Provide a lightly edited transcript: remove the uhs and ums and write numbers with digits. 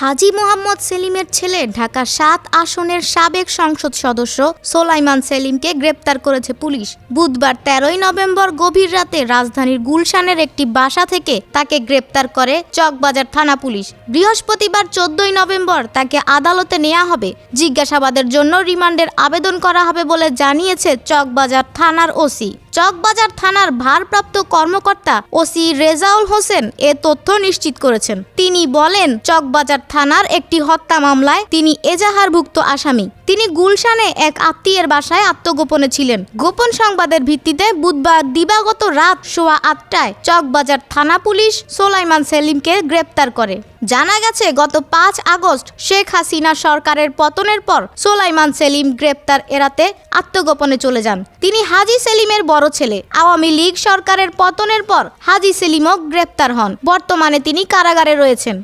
হাজী মোহাম্মদ সেলিমের ছেলে ঢাকা ৭ আসনের সাবেক সংসদ সদস্য সোলাইমান সেলিমকে গ্রেপ্তার করেছে পুলিশ। বুধবার ১৩ নভেম্বর গভীর রাতে রাজধানীর গুলশানের একটি বাসা থেকে তাকে গ্রেপ্তার করে চকবাজার থানা পুলিশ। বৃহস্পতিবার ১৪ নভেম্বর তাকে আদালতে নেওয়া হবে। জিজ্ঞাসাবাদের জন্য রিমান্ডের আবেদন করা হবে বলে জানিয়েছে চকবাজার থানার ওসি। চকবাজার থানার ভারপ্রাপ্ত কর্মকর্তা ওসি রেজাউল হোসেন এ তথ্য নিশ্চিত করেছেন। তিনি বলেন, চকবাজার থানার একটি হত্যা মামলায় তিনি এজাহারভুক্ত আসামি। তিনি গুলশানে এক আত্মীয়ের বাসায় আত্মগোপনে ছিলেন। গোপন সংবাদের ভিত্তিতে বুধবার দিবাগত রাত ৮:১৮টায় চকবাজার থানা পুলিশ সোলাইমান সেলিমকে গ্রেপ্তার করে। জানা গেছে, গত ৫ আগস্ট শেখ হাসিনা সরকারের পতনের পর সোলাইমান সেলিম গ্রেপ্তার এড়াতে আত্মগোপনে চলে যান। তিনি হাজী সেলিমের বড় ছেলে। আওয়ামী লীগ সরকারের পতনের পর হাজী সেলিমও গ্রেপ্তার হন। বর্তমানে তিনি কারাগারে রয়েছেন।